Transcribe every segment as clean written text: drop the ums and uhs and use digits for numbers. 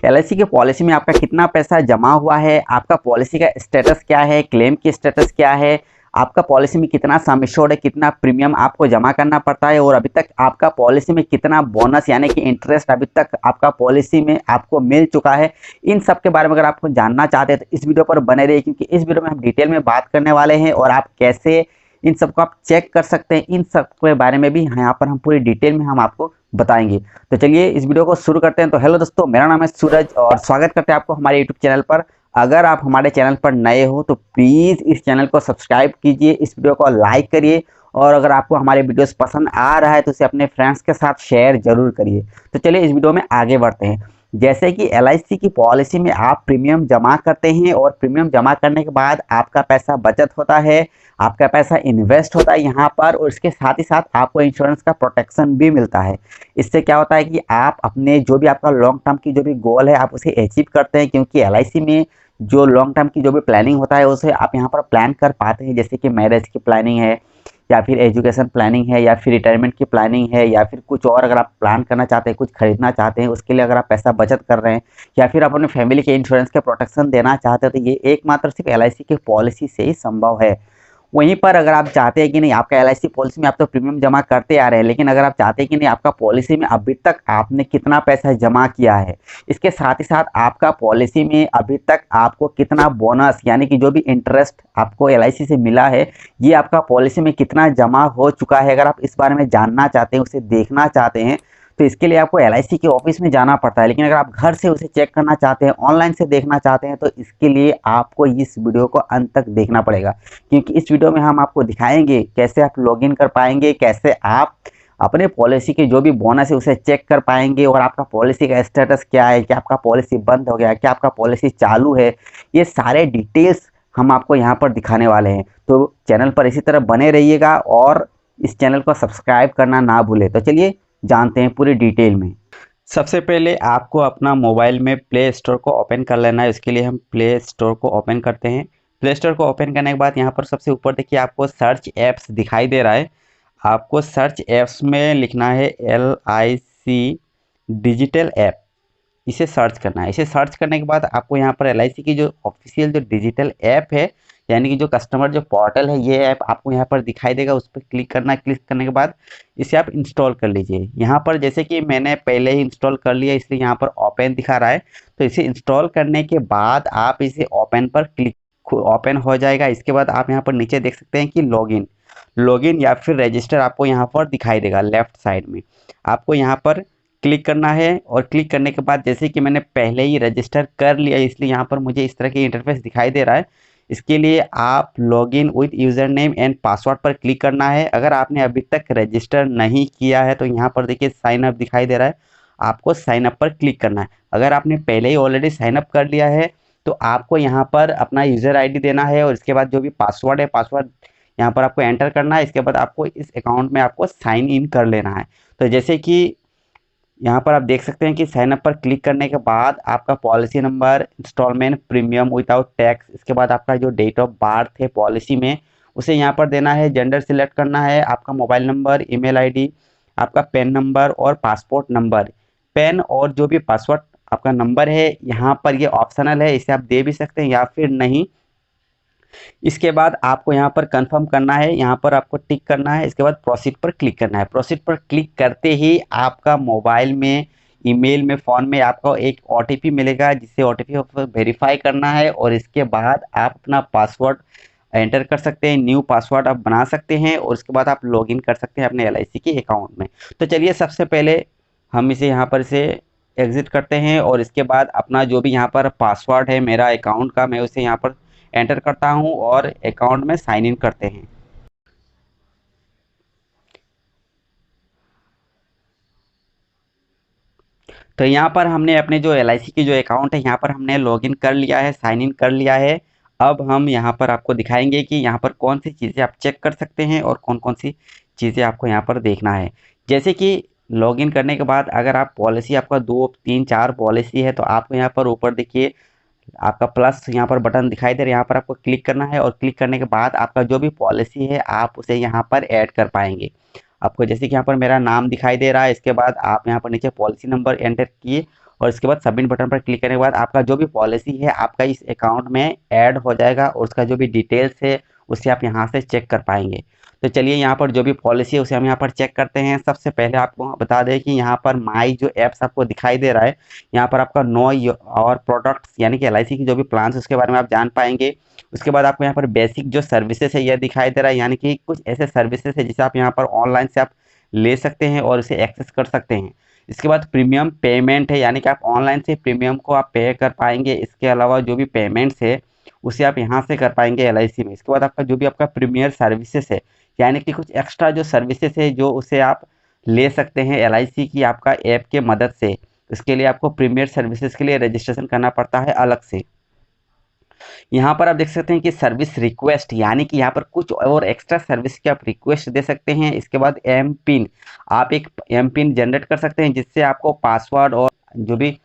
LIC की policy में आपका कितना पैसा जमा हुआ है, आपका पॉलिसी का स्टेटस क्या है, क्लेम की स्टेटस क्या है, आपका पॉलिसी में कितना सम एश्योर्ड है, कितना प्रीमियम आपको जमा करना पड़ता है और अभी तक आपका पॉलिसी में कितना बोनस यानी कि इंटरेस्ट अभी तक आपका पॉलिसी में आपको मिल चुका है। इन सब के बारे में अगर आपको जानना चाहते हैं तो इस वीडियो पर बने रहिए, क्योंकि इस वीडियो में हम डिटेल में बात करने वाले हैं और आप कैसे इन सबको आप चेक कर सकते हैं, इन सब के बारे में भी यहाँ पर हम पूरी डिटेल में हम आपको बताएंगे। तो चलिए इस वीडियो को शुरू करते हैं। तो हेलो दोस्तों, मेरा नाम है सूरज और स्वागत करते हैं आपको हमारे यूट्यूब चैनल पर। अगर आप हमारे चैनल पर नए हो तो प्लीज़ इस चैनल को सब्सक्राइब कीजिए, इस वीडियो को लाइक करिए और अगर आपको हमारे वीडियोस पसंद आ रहा है तो इसे अपने फ्रेंड्स के साथ शेयर जरूर करिए। तो चलिए इस वीडियो में आगे बढ़ते हैं। जैसे कि एलआईसी की पॉलिसी में आप प्रीमियम जमा करते हैं और प्रीमियम जमा करने के बाद आपका पैसा बचत होता है, आपका पैसा इन्वेस्ट होता है यहाँ पर, और इसके साथ ही साथ आपको इंश्योरेंस का प्रोटेक्शन भी मिलता है। इससे क्या होता है कि आप अपने जो भी आपका लॉन्ग टर्म की जो भी गोल है आप उसे अचीव करते हैं, क्योंकि एलआईसी में जो लॉन्ग टर्म की जो भी प्लानिंग होता है उसे आप यहाँ पर प्लान कर पाते हैं। जैसे कि मैरिज की प्लानिंग है या फिर एजुकेशन प्लानिंग है या फिर रिटायरमेंट की प्लानिंग है या फिर कुछ और अगर आप प्लान करना चाहते हैं, कुछ खरीदना चाहते हैं, उसके लिए अगर आप पैसा बचत कर रहे हैं या फिर आप अपने फैमिली के इंश्योरेंस के प्रोटेक्शन देना चाहते हैं तो ये एकमात्र सिर्फ एलआईसी की पॉलिसी से ही संभव है। वहीं पर अगर आप चाहते हैं कि नहीं आपका एलआईसी पॉलिसी में आप तो प्रीमियम जमा करते आ रहे हैं, लेकिन अगर आप चाहते हैं कि नहीं आपका पॉलिसी में अभी तक आपने कितना पैसा जमा किया है, इसके साथ ही साथ आपका पॉलिसी में अभी तक आपको कितना बोनस यानी कि जो भी इंटरेस्ट आपको एलआईसी से मिला है ये आपका पॉलिसी में कितना जमा हो चुका है, अगर आप इस बारे में जानना चाहते हैं, उसे देखना चाहते हैं तो इसके लिए आपको एलआईसी के ऑफिस में जाना पड़ता है। लेकिन अगर आप घर से उसे चेक करना चाहते हैं, ऑनलाइन से देखना चाहते हैं तो इसके लिए आपको इस वीडियो को अंत तक देखना पड़ेगा, क्योंकि इस वीडियो में हम आपको दिखाएंगे कैसे आप लॉगिन कर पाएंगे, कैसे आप अपने पॉलिसी के जो भी बोनस है उसे चेक कर पाएंगे और आपका पॉलिसी का स्टेटस क्या है, क्या आपका पॉलिसी बंद हो गया, क्या आपका पॉलिसी चालू है, ये सारे डिटेल्स हम आपको यहाँ पर दिखाने वाले हैं। तो चैनल पर इसी तरह बने रहिएगा और इस चैनल को सब्सक्राइब करना ना भूलें। तो चलिए जानते हैं पूरी डिटेल में। सबसे पहले आपको अपना मोबाइल में प्ले स्टोर को ओपन कर लेना है। इसके लिए हम प्ले स्टोर को ओपन करते हैं। प्ले स्टोर को ओपन करने के बाद यहाँ पर सबसे ऊपर देखिए आपको सर्च ऐप्स दिखाई दे रहा है। आपको सर्च ऐप्स में लिखना है LIC डिजिटल ऐप, इसे सर्च करना है। इसे सर्च करने के बाद आपको यहाँ पर LIC की जो ऑफिशियल जो डिजिटल ऐप है यानी कि जो कस्टमर जो पोर्टल है ये ऐप आपको यहाँ पर दिखाई देगा, उस पर क्लिक करना है। क्लिक करने के बाद इसे आप इंस्टॉल कर लीजिए। यहाँ पर जैसे कि मैंने पहले ही इंस्टॉल कर लिया इसलिए यहाँ पर ओपन दिखा रहा है, तो इसे इंस्टॉल करने के बाद आप इसे ओपन पर क्लिक, ओपन हो जाएगा। इसके बाद आप यहाँ पर नीचे देख सकते हैं कि लॉगिन लॉगिन या फिर रजिस्टर आपको यहाँ पर दिखाई देगा लेफ्ट साइड में। आपको यहाँ पर क्लिक करना है और क्लिक करने के बाद जैसे कि मैंने पहले ही रजिस्टर कर लिया इसलिए यहाँ पर मुझे इस तरह की इंटरफेस दिखाई दे रहा है। इसके लिए आप login with user name and password पर क्लिक करना है। अगर आपने अभी तक रजिस्टर नहीं किया है तो यहाँ पर देखिए साइन अप दिखाई दे रहा है, आपको साइन अप पर क्लिक करना है। अगर आपने पहले ही ऑलरेडी साइन अप कर लिया है तो आपको यहाँ पर अपना यूज़र आईडी देना है और इसके बाद जो भी पासवर्ड है पासवर्ड यहाँ पर आपको एंटर करना है। इसके बाद आपको इस अकाउंट में आपको साइन इन कर लेना है। तो जैसे कि यहाँ पर आप देख सकते हैं कि साइन अप पर क्लिक करने के बाद आपका policy number, instalment, premium without tax, इसके बाद आपका जो डेट ऑफ बर्थ है पॉलिसी में उसे यहाँ पर देना है, जेंडर सिलेक्ट करना है, आपका मोबाइल नंबर, ईमेल आईडी, आपका पैन नंबर और पासपोर्ट नंबर। पैन और जो भी पासवर्ड आपका नंबर है यहाँ पर ये ऑप्शनल है, इसे आप दे भी सकते हैं या फिर नहीं। इसके बाद आपको यहाँ पर कंफर्म करना है, यहाँ पर आपको टिक करना है। इसके बाद प्रोसीड पर क्लिक करना है। प्रोसीड पर क्लिक करते ही आपका मोबाइल में, ईमेल में, फ़ोन में आपको एक OTP मिलेगा जिससे OTP को वेरीफाई करना है और इसके बाद आप अपना पासवर्ड एंटर कर सकते हैं, न्यू पासवर्ड आप बना सकते हैं और उसके बाद आप लॉगिन कर सकते हैं अपने LIC के अकाउंट में। तो चलिए सबसे पहले हम इसे यहाँ पर से एग्ज़िट करते हैं और इसके बाद अपना जो भी यहाँ पर पासवर्ड है मेरा अकाउंट का मैं उसे यहाँ पर एंटर करता हूं और अकाउंट में साइन इन करते हैं। तो यहाँ पर हमने अपने जो LIC की जो अकाउंट है यहाँ पर हमने लॉगिन कर लिया है, साइन इन कर लिया है। अब हम यहाँ पर आपको दिखाएंगे कि यहाँ पर कौन सी चीज़ें आप चेक कर सकते हैं और कौन कौन सी चीज़ें आपको यहाँ पर देखना है। जैसे कि लॉगिन करने के बाद अगर आप पॉलिसी आपका 2, 3, 4 पॉलिसी है तो आपको यहाँ पर ऊपर देखिए आपका प्लस यहाँ पर बटन दिखाई दे रहा है, यहाँ पर आपको क्लिक करना है और क्लिक करने के बाद आपका जो भी पॉलिसी है आप उसे यहाँ पर ऐड कर पाएंगे। आपको जैसे कि यहाँ पर मेरा नाम दिखाई दे रहा है, इसके बाद आप यहाँ पर नीचे पॉलिसी नंबर एंटर किए और इसके बाद सबमिट बटन पर क्लिक करने के बाद आपका जो भी पॉलिसी है आपका इस अकाउंट में ऐड हो जाएगा और उसका जो भी डिटेल्स है उसे आप यहाँ से चेक कर पाएंगे। तो चलिए यहाँ पर जो भी पॉलिसी है उसे हम यहाँ पर चेक करते हैं। सबसे पहले आपको बता दें कि यहाँ पर माई जो एप्स आपको दिखाई दे रहा है, यहाँ पर आपका नो और प्रोडक्ट्स यानी कि LIC की जो भी प्लान उसके बारे में आप जान पाएंगे। उसके बाद आपको यहाँ पर बेसिक जो सर्विसेज है यह दिखाई दे रहा है, यानी कि कुछ ऐसे सर्विसेज है जिसे आप यहाँ पर ऑनलाइन से आप ले सकते हैं और इसे एक्सेस कर सकते हैं। इसके बाद प्रीमियम पेमेंट है, यानी कि आप ऑनलाइन से प्रीमियम को आप पे कर पाएंगे। इसके अलावा जो भी पेमेंट्स है उसे आप यहाँ से कर पाएंगे LIC में। इसके बाद आपका जो भी आपका प्रीमियर सर्विसेज है, यानी कि कुछ एक्स्ट्रा जो सर्विसेज है जो उसे आप ले सकते हैं LIC की आपका ऐप के मदद से। इसके लिए आपको प्रीमियर सर्विसेज के लिए रजिस्ट्रेशन करना पड़ता है अलग से। यहाँ पर आप देख सकते हैं कि सर्विस रिक्वेस्ट, यानी कि यहाँ पर कुछ और एक्स्ट्रा सर्विस की आप रिक्वेस्ट दे सकते हैं। इसके बाद एम पिन, आप एक एम पिन जनरेट कर सकते हैं जिससे आपको पासवर्ड और जो भी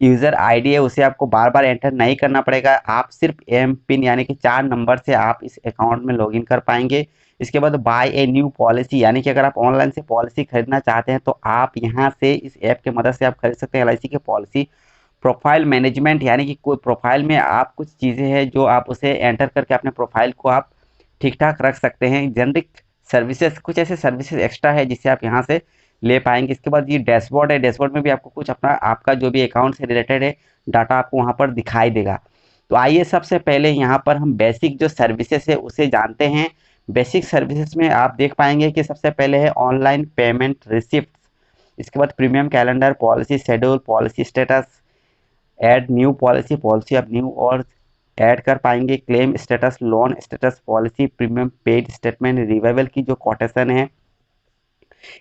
यूज़र आईडी है उसे आपको बार बार एंटर नहीं करना पड़ेगा। आप सिर्फ एम पिन यानी कि 4 नंबर से आप इस अकाउंट में लॉगिन कर पाएंगे। इसके बाद बाय ए न्यू पॉलिसी, यानी कि अगर आप ऑनलाइन से पॉलिसी खरीदना चाहते हैं तो आप यहाँ से इस ऐप के मदद से आप खरीद सकते हैं LIC की पॉलिसी। प्रोफाइल मैनेजमेंट, यानी कि कोई प्रोफाइल में आप कुछ चीज़ें हैं जो आप उसे एंटर करके अपने प्रोफाइल को आप ठीक ठाक रख सकते हैं। जेनरिक सर्विसेज, कुछ ऐसे सर्विसेज एक्स्ट्रा है जिसे आप यहाँ से ले पाएंगे। इसके बाद ये डैशबोर्ड है, डैशबोर्ड में भी आपको कुछ अपना आपका जो भी अकाउंट से रिलेटेड है डाटा आपको वहाँ पर दिखाई देगा। तो आइए सबसे पहले यहाँ पर हम बेसिक जो सर्विसेज है उसे जानते हैं। बेसिक सर्विसेज में आप देख पाएंगे कि सबसे पहले है ऑनलाइन पेमेंट रिसिप्ट। इसके बाद premium calendar, policy schedule, policy status, add new policy, policy आप न्यू और ऐड कर पाएंगे, claim status, loan status, policy premium paid statement, revival की जो कोटेशन है,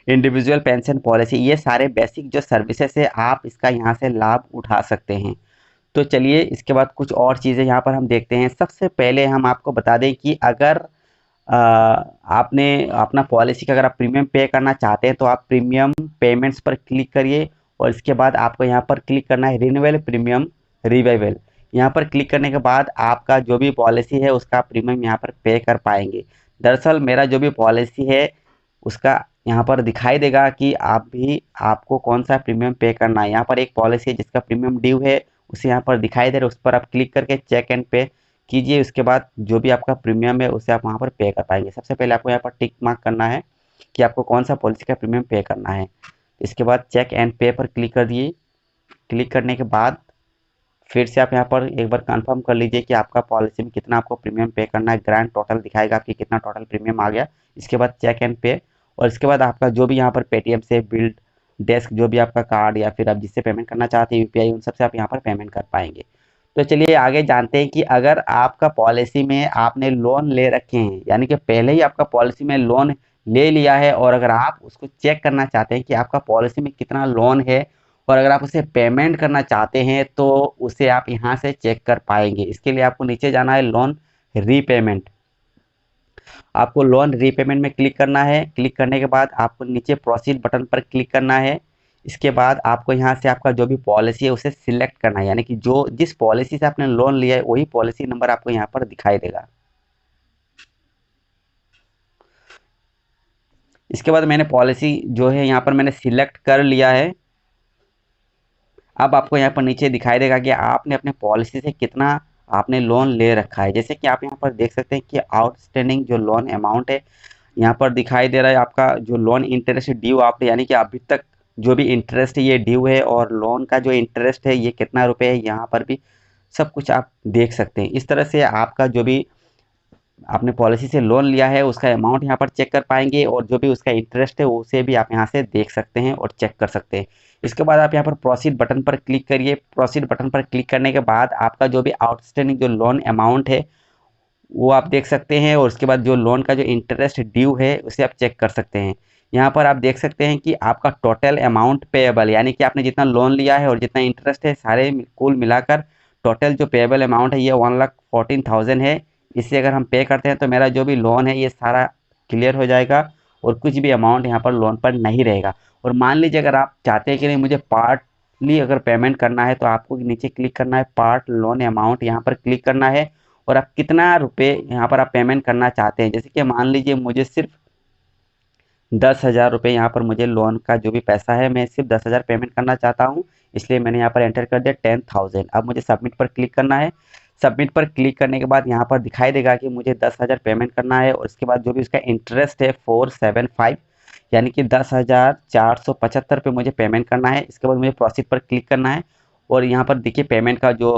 इंडिविजुअल पेंशन पॉलिसी। ये सारे बेसिक जो सर्विसेज है आप इसका यहाँ से लाभ उठा सकते हैं। तो चलिए इसके बाद कुछ और चीज़ें यहाँ पर हम देखते हैं। सबसे पहले हम आपको बता दें कि अगर आपने अपना पॉलिसी का अगर आप प्रीमियम पे करना चाहते हैं तो आप प्रीमियम पेमेंट्स पर क्लिक करिए और इसके बाद आपको यहाँ पर क्लिक करना है रिन्यूअल प्रीमियम रिवाइवल। यहाँ पर क्लिक करने के बाद आपका जो भी पॉलिसी है उसका प्रीमियम यहाँ पर पे कर पाएंगे। दरअसल मेरा जो भी पॉलिसी है उसका यहाँ पर दिखाई देगा कि आपको कौन सा प्रीमियम पे करना है। यहाँ पर एक पॉलिसी है जिसका प्रीमियम ड्यू है, उसे यहाँ पर दिखाई दे रहा है, उस पर आप क्लिक करके चेक एंड पे कीजिए। उसके बाद जो भी आपका प्रीमियम है उसे आप वहाँ पर पे कर पाएंगे। सबसे पहले आपको यहाँ पर टिक मार्क करना है कि आपको कौन सा पॉलिसी का प्रीमियम पे करना है। इसके बाद चेक एंड पे पर क्लिक कर दिए। क्लिक करने के बाद फिर से आप यहाँ पर एक बार कंफर्म कर लीजिए कि आपका पॉलिसी में कितना आपको प्रीमियम पे करना है। ग्रैंड टोटल दिखाएगा कि कितना टोटल प्रीमियम आ गया। इसके बाद चेक एंड पे और इसके बाद आपका जो भी यहाँ पर पेटीएम से बिल्ड डेस्क जो भी आपका कार्ड या फिर आप जिससे पेमेंट करना चाहते हैं UPI, उन सबसे आप यहाँ पर पेमेंट कर पाएंगे। तो चलिए आगे जानते हैं कि अगर आपका पॉलिसी में आपने लोन ले रखे हैं, यानी कि पहले ही आपका पॉलिसी में लोन ले लिया है और अगर आप उसको चेक करना चाहते हैं कि आपका पॉलिसी में कितना लोन है और अगर आप उसे पेमेंट करना चाहते हैं तो उसे आप यहाँ से चेक कर पाएंगे। इसके लिए आपको नीचे जाना है लोन रीपेमेंट। आपको लोन रीपेमेंट में क्लिक करना है। क्लिक करने के बाद आपको नीचे प्रोसीड बटन पर क्लिक करना है। इसके बाद आपको यहाँ से आपका जो भी पॉलिसी है उसे सिलेक्ट करना है, यानी कि जो जिस पॉलिसी से आपने लोन लिया है वही पॉलिसी नंबर आपको यहाँ पर दिखाई देगा। इसके बाद मैंने पॉलिसी जो है यहाँ पर मैंने सिलेक्ट कर लिया है। अब आपको यहाँ पर नीचे दिखाई देगा कि आपने अपने पॉलिसी से कितना आपने लोन ले रखा है। जैसे कि आप यहाँ पर देख सकते हैं कि आउटस्टैंडिंग जो लोन अमाउंट है यहाँ पर दिखाई दे रहा है। आपका जो लोन इंटरेस्ट ड्यू आपने, यानी कि अभी तक जो भी इंटरेस्ट ये ड्यू है और लोन का जो इंटरेस्ट है ये कितना रुपए है, यहाँ पर भी सब कुछ आप देख सकते हैं। इस तरह से आपका जो भी आपने पॉलिसी से लोन लिया है उसका अमाउंट यहाँ पर चेक कर पाएंगे और जो भी उसका इंटरेस्ट है उसे भी आप यहाँ से देख सकते हैं और चेक कर सकते हैं। इसके बाद आप यहाँ पर प्रोसीड बटन पर क्लिक करिए। प्रोसीड बटन पर क्लिक करने के बाद आपका जो भी आउटस्टैंडिंग जो लोन अमाउंट है वो आप देख सकते हैं और उसके बाद जो लोन का जो इंटरेस्ट ड्यू है उसे आप चेक कर सकते हैं। यहाँ पर आप देख सकते हैं कि आपका टोटल अमाउंट पेएबल, यानी कि आपने जितना लोन लिया है और जितना इंटरेस्ट है सारे कुल मिलाकर टोटल जो पेएबल अमाउंट है ये 1,14,000 है। इससे अगर हम पे करते हैं तो मेरा जो भी लोन है ये सारा क्लियर हो जाएगा और कुछ भी अमाउंट यहाँ पर लोन पर नहीं रहेगा। और मान लीजिए अगर आप चाहते हैं कि नहीं मुझे पार्टली अगर पेमेंट करना है तो आपको नीचे क्लिक करना है, पार्ट लोन अमाउंट यहाँ पर क्लिक करना है और आप कितना रुपए यहाँ पर आप पेमेंट करना चाहते हैं। जैसे कि मान लीजिए मुझे सिर्फ 10,000 रुपये यहाँ पर मुझे लोन का जो भी पैसा है, मैं सिर्फ 10,000 पेमेंट करना चाहता हूँ, इसलिए मैंने यहाँ पर एंटर कर दिया 10,000। अब मुझे सबमिट पर क्लिक करना है। सबमिट पर क्लिक करने के बाद यहाँ पर दिखाई देगा कि मुझे 10,000 पेमेंट करना है, और उसके बाद जो भी उसका इंटरेस्ट है 475, यानी कि 10,475 रुपये मुझे पेमेंट करना है। इसके बाद मुझे प्रोसीड पर क्लिक करना है, और यहाँ पर देखिए पेमेंट का जो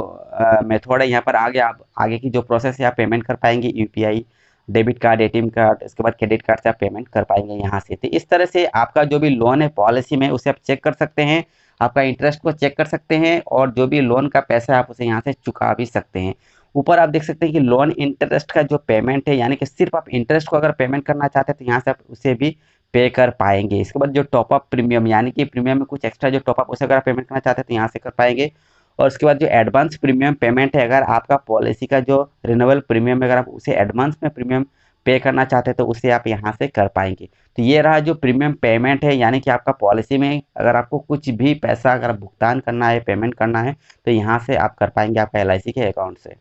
मेथड है, यहाँ पर आगे आप आगे की जो प्रोसेस है आप पेमेंट कर पाएंगे UPI, debit card, ATM card, इसके बाद क्रेडिट कार्ड से आप पेमेंट कर पाएंगे यहाँ से। तो इस तरह से आपका जो भी लोन है पॉलिसी में, उसे आप चेक कर सकते हैं, आपका इंटरेस्ट को चेक कर सकते हैं, और जो भी लोन का पैसा है आप उसे यहाँ से चुका भी सकते हैं। ऊपर आप देख सकते हैं कि लोन इंटरेस्ट का जो पेमेंट है, यानी कि सिर्फ आप इंटरेस्ट को अगर पेमेंट करना चाहते हैं तो यहाँ से आप उसे भी पे कर पाएंगे। इसके बाद जो टॉपअप प्रीमियम, यानी कि प्रीमियम में कुछ एक्स्ट्रा जो टॉपअप, उसे अगर आप पेमेंट करना चाहते हैं तो यहाँ से कर पाएंगे। और उसके बाद जो एडवांस प्रीमियम पेमेंट है, अगर आपका पॉलिसी का जो रिन्यूअल प्रीमियम है, अगर आप उसे एडवांस में प्रीमियम पे करना चाहते हैं तो उसे आप यहाँ से कर पाएंगे। तो ये रहा जो प्रीमियम पेमेंट है, यानी कि आपका पॉलिसी में अगर आपको कुछ भी पैसा अगर भुगतान करना है, पेमेंट करना है, तो यहाँ से आप कर पाएंगे आपका एलआईसी के अकाउंट से।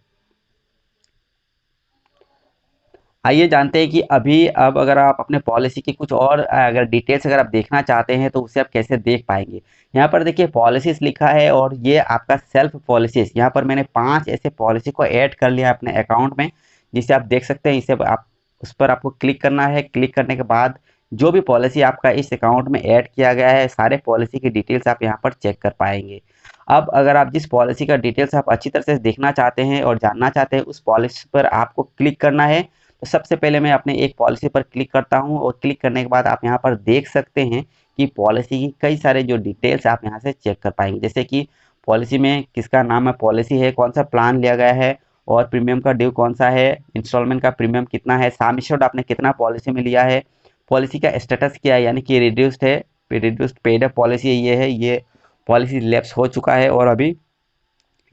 आइए जानते हैं कि अब अगर आप अपने पॉलिसी की कुछ और अगर डिटेल्स अगर आप देखना चाहते हैं तो उसे आप कैसे देख पाएंगे। यहाँ पर देखिए पॉलिसीज लिखा है, और ये आपका सेल्फ पॉलिसीज, यहाँ पर मैंने 5 ऐसे पॉलिसी को ऐड कर लिया अपने अकाउंट में, जिसे आप देख सकते हैं। इसे आप उस पर आपको क्लिक करना है। क्लिक करने के बाद जो भी पॉलिसी आपका इस अकाउंट में ऐड किया गया है, सारे पॉलिसी की डिटेल्स आप यहाँ पर चेक कर पाएंगे। अब अगर आप जिस पॉलिसी का डिटेल्स आप अच्छी तरह से देखना चाहते हैं और जानना चाहते हैं, उस पॉलिसी पर आपको क्लिक करना है। तो सबसे पहले मैं अपने एक पॉलिसी पर क्लिक करता हूं, और क्लिक करने के बाद आप यहां पर देख सकते हैं कि पॉलिसी की कई सारे जो डिटेल्स आप यहां से चेक कर पाएंगे, जैसे कि पॉलिसी में किसका नाम है, पॉलिसी है, कौन सा प्लान लिया गया है, और प्रीमियम का ड्यू कौन सा है, इंस्टॉलमेंट का प्रीमियम कितना है, सम एश्योर्ड आपने कितना पॉलिसी में लिया है, पॉलिसी का स्टेटस क्या है, यानी कि रिड्यूस्ड है, रिड्यूस्ड पेड अप पॉलिसी ये है, ये पॉलिसी लैप्स हो चुका है और अभी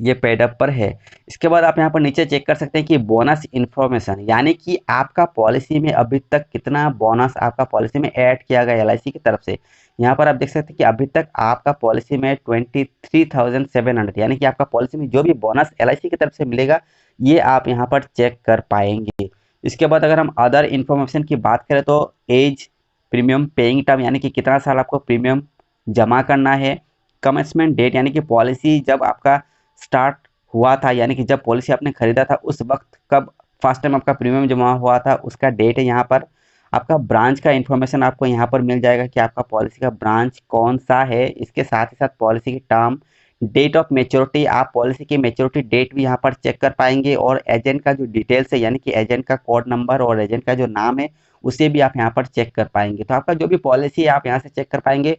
ये पेड अप पर है। इसके बाद आप यहाँ पर नीचे चेक कर सकते हैं कि बोनस इन्फॉर्मेशन, यानी कि आपका पॉलिसी में अभी तक कितना बोनस आपका पॉलिसी में ऐड किया गया एलआईसी की तरफ से। यहाँ पर आप देख सकते हैं कि अभी तक आपका पॉलिसी में 23,700, यानी कि आपका पॉलिसी में जो भी बोनस एलआईसी की तरफ से मिलेगा, ये आप यहाँ पर चेक कर पाएंगे। इसके बाद अगर हम अदर इन्फॉर्मेशन की बात करें तो एज, प्रीमियम पेइंग टर्म, यानी कि कितना साल आपको प्रीमियम जमा करना है, कमेंसमेंट डेट, यानी कि पॉलिसी जब आपका स्टार्ट हुआ था, यानी कि जब पॉलिसी आपने खरीदा था उस वक्त कब फर्स्ट टाइम आपका प्रीमियम जमा हुआ था, उसका डेट है यहाँ पर। आपका ब्रांच का इन्फॉर्मेशन आपको यहाँ पर मिल जाएगा कि आपका पॉलिसी का ब्रांच कौन सा है। इसके साथ ही साथ पॉलिसी की टर्म, डेट ऑफ मेच्योरिटी, आप पॉलिसी की मेच्योरिटी डेट भी यहाँ पर चेक कर पाएंगे, और एजेंट का जो डिटेल्स है, यानी कि एजेंट का कोड नंबर और एजेंट का जो नाम है, उसे भी आप यहाँ पर चेक कर पाएंगे। तो आपका जो भी पॉलिसी है आप यहाँ से चेक कर पाएंगे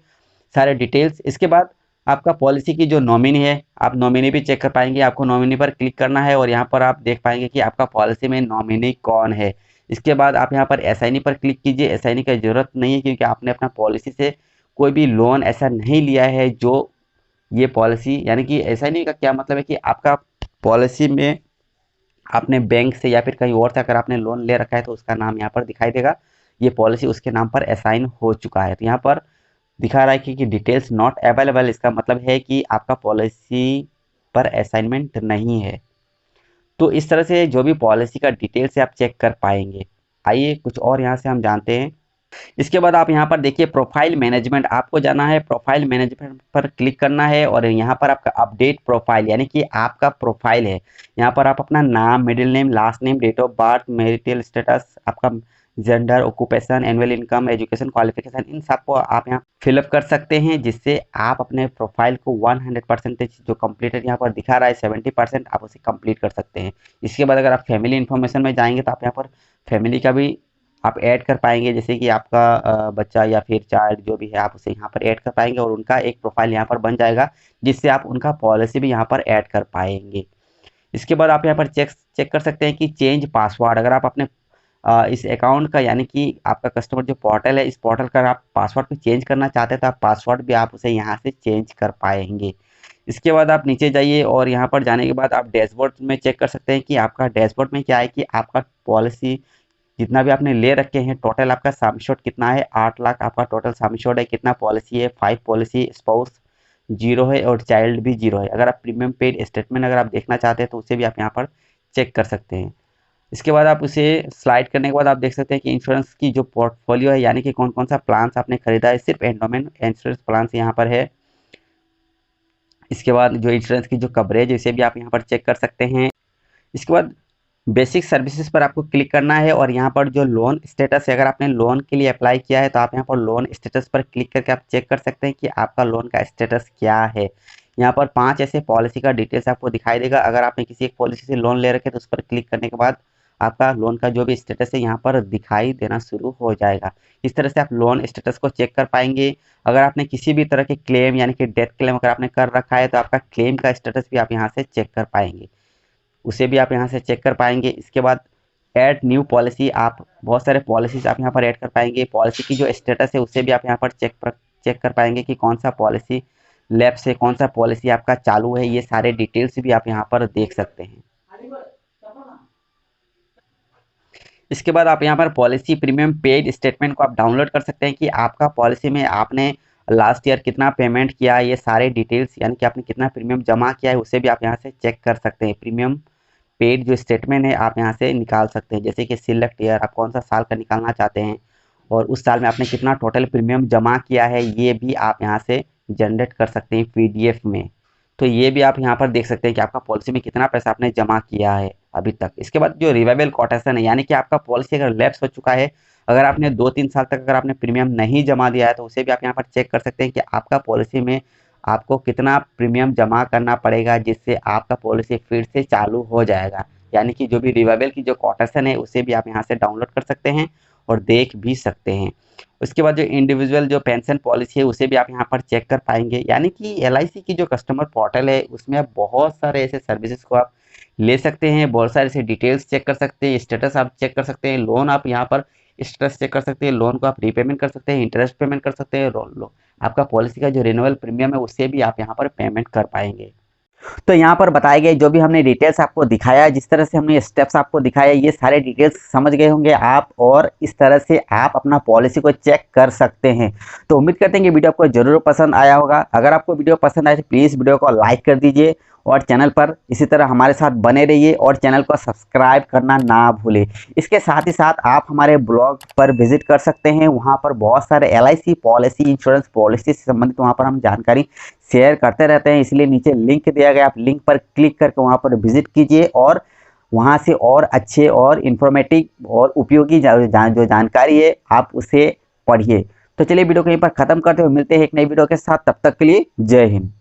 सारे डिटेल्स। इसके बाद आपका पॉलिसी की जो नॉमिनी है, आप नॉमिनी भी चेक कर पाएंगे। आपको नॉमिनी पर क्लिक करना है, और यहाँ पर आप देख पाएंगे कि आपका पॉलिसी में नॉमिनी कौन है। इसके बाद आप यहाँ पर एसआईनी पर क्लिक कीजिए। एसआईनी की जरूरत नहीं है, क्योंकि आपने अपना पॉलिसी से कोई भी लोन ऐसा नहीं लिया है जो ये पॉलिसी, यानी कि एसआईनी का क्या मतलब है कि आपका पॉलिसी में आपने बैंक से या फिर कहीं और से अगर आपने लोन ले रखा है तो उसका नाम यहाँ पर दिखाई देगा, ये पॉलिसी उसके नाम पर असाइन हो चुका है। तो यहाँ पर दिखा रहा है कि डिटेल्स नॉट अवेलेबल, इसका मतलब है कि आपका पॉलिसी पर असाइनमेंट नहीं है। तो इस तरह से जो भी पॉलिसी का डिटेल्स है आप चेक कर पाएंगे। आइए कुछ और यहाँ से हम जानते हैं। इसके बाद आप यहाँ पर देखिए प्रोफाइल मैनेजमेंट, आपको जाना है, प्रोफाइल मैनेजमेंट पर क्लिक करना है, और यहाँ पर आपका अपडेट प्रोफाइल, यानी कि आपका प्रोफाइल है। यहाँ पर आप अपना नाम, middle name, last name, date of birth, marital status, आपका gender, occupation, annual income, education qualification, इन सबको आप यहाँ फिलअप कर सकते हैं, जिससे आप अपने प्रोफाइल को 100% जो कंप्लीटेड यहाँ पर दिखा रहा है 70% आप उसे कंप्लीट कर सकते हैं। इसके बाद अगर आप फैमिली इन्फॉर्मेशन में जाएंगे तो आप यहाँ पर फैमिली का भी आप ऐड कर पाएंगे, जैसे कि आपका बच्चा या फिर चाइल्ड जो भी है आप उसे यहाँ पर ऐड कर पाएंगे, और उनका एक प्रोफाइल यहाँ पर बन जाएगा, जिससे आप उनका पॉलिसी भी यहाँ पर ऐड कर पाएंगे। इसके बाद आप यहाँ पर चेक कर सकते हैं कि चेंज पासवर्ड, अगर आप अपने इस अकाउंट का, यानी कि आपका कस्टमर जो पोर्टल है, इस पोर्टल का आप पासवर्ड को चेंज करना चाहते हैं तो आप पासवर्ड भी आप उसे यहाँ से चेंज कर पाएंगे। इसके बाद आप नीचे जाइए, और यहाँ पर जाने के बाद आप डैशबोर्ड में चेक कर सकते हैं कि आपका डैशबोर्ड में क्या है कि आपका पॉलिसी जितना भी आपने ले रखे हैं, टोटल आपका सम एश्योर्ड कितना है, 8 लाख आपका टोटल सम एश्योर्ड है, कितना पॉलिसी है, 5 पॉलिसी, स्पाउस 0 है और चाइल्ड भी 0 है। अगर आप प्रीमियम पेड स्टेटमेंट अगर आप देखना चाहते हैं तो उसे भी आप यहाँ पर चेक कर सकते हैं। इसके बाद आप उसे स्लाइड करने के बाद आप देख सकते हैं कि इंश्योरेंस की जो पोर्टफोलियो है, यानी कि कौन कौन सा प्लान आपने खरीदा है, सिर्फ एंडोमेंट इंश्योरेंस प्लान यहाँ पर है। इसके बाद जो इंश्योरेंस की जो कवरेज है, इसे भी आप यहाँ पर चेक कर सकते हैं। इसके बाद बेसिक सर्विसेज पर आपको क्लिक करना है और यहाँ पर जो लोन स्टेटस है, अगर आपने लोन के लिए अप्लाई किया है तो आप यहाँ पर लोन स्टेटस पर क्लिक करके आप चेक कर सकते हैं कि आपका लोन का स्टेटस क्या है। यहाँ पर 5 ऐसे पॉलिसी का डिटेल्स आपको दिखाई देगा। अगर आपने किसी एक पॉलिसी से लोन ले रखे तो उस पर क्लिक करने के बाद आपका लोन का जो भी स्टेटस है यहाँ पर दिखाई देना शुरू हो जाएगा। इस तरह से आप लोन स्टेटस को चेक कर पाएंगे। अगर आपने किसी भी तरह के क्लेम यानी कि डेथ क्लेम अगर आपने कर रखा है तो आपका क्लेम का स्टेटस भी आप यहाँ से चेक कर पाएंगे, उसे भी आप यहाँ से चेक कर पाएंगे। इसके बाद ऐड न्यू पॉलिसी, आप बहुत सारे पॉलिसीज आप यहाँ पर ऐड कर पाएंगे। पॉलिसी की जो स्टेटस है उसे भी आप यहाँ पर चेक कर पाएंगे कि कौन सा पॉलिसी लैप्स है, कौन सा पॉलिसी आपका चालू है, ये सारे डिटेल्स भी आप यहाँ पर देख सकते हैं। इसके बाद आप यहाँ पर पॉलिसी प्रीमियम पेड स्टेटमेंट को आप डाउनलोड कर सकते हैं कि आपका पॉलिसी में आपने लास्ट ईयर कितना पेमेंट किया, ये सारे डिटेल्स यानी कि आपने कितना प्रीमियम जमा किया है उसे भी आप यहाँ से चेक कर सकते हैं। प्रीमियम पेड जो स्टेटमेंट है आप यहाँ से निकाल सकते हैं, जैसे कि सिलेक्ट ईयर, आप कौन सा साल का निकालना चाहते हैं और उस साल में आपने कितना टोटल प्रीमियम जमा किया है, ये भी आप यहाँ से जनरेट कर सकते हैं PDF में। तो ये भी आप यहाँ पर देख सकते हैं कि आपका पॉलिसी में कितना पैसा आपने जमा किया है अभी तक। इसके बाद जो रिवाइवल कोटेशन है, यानी कि आपका पॉलिसी अगर लैप्स हो चुका है, अगर आपने 2-3 साल तक अगर आपने प्रीमियम नहीं जमा दिया है तो उसे भी आप यहाँ पर चेक कर सकते हैं कि आपका पॉलिसी में आपको कितना प्रीमियम जमा करना पड़ेगा जिससे आपका पॉलिसी फिर से चालू हो जाएगा। यानी कि जो भी रिवाइवल की जो कोटेशन है उसे भी आप यहाँ से डाउनलोड कर सकते हैं और देख भी सकते हैं। उसके बाद जो इंडिविजुअल जो पेंशन पॉलिसी है उसे भी आप यहाँ पर चेक कर पाएंगे। यानी कि LIC की जो कस्टमर पोर्टल है उसमें आप बहुत सारे ऐसे सर्विसेज को आप ले सकते हैं, बहुत सारे ऐसे डिटेल्स चेक कर सकते हैं, स्टेटस आप चेक कर सकते हैं, लोन आप यहाँ पर स्टेटस चेक कर सकते हैं, लोन को आप रीपेमेंट कर सकते हैं, इंटरेस्ट पेमेंट कर सकते हैं, आपका पॉलिसी का जो रिन्यूअल प्रीमियम है उससे भी आप यहाँ पर पेमेंट कर पाएंगे। तो यहाँ पर बताए गए जो भी हमने डिटेल्स आपको दिखाया, जिस तरह से हमने स्टेप्स आपको दिखाया, ये सारे डिटेल्स समझ गए होंगे आप और इस तरह से आप अपना पॉलिसी को चेक कर सकते हैं। तो उम्मीद करते हैं कि वीडियो आपको जरूर पसंद आया होगा। अगर आपको वीडियो पसंद आए तो प्लीज़ वीडियो को लाइक कर दीजिए और चैनल पर इसी तरह हमारे साथ बने रहिए और चैनल को सब्सक्राइब करना ना भूलें। इसके साथ ही साथ आप हमारे ब्लॉग पर विजिट कर सकते हैं, वहाँ पर बहुत सारे LIC पॉलिसी, इंश्योरेंस पॉलिसी से संबंधित वहाँ पर हम जानकारी शेयर करते रहते हैं। इसलिए नीचे लिंक दिया गया, आप लिंक पर क्लिक करके वहाँ पर विजिट कीजिए और वहाँ से और अच्छे और इन्फॉर्मेटिव और उपयोगी जो जानकारी है आप उसे पढ़िए। तो चलिए वीडियो को यहीं पर ख़त्म करते हुए मिलते हैं एक नई वीडियो के साथ, तब तक के लिए जय हिंद।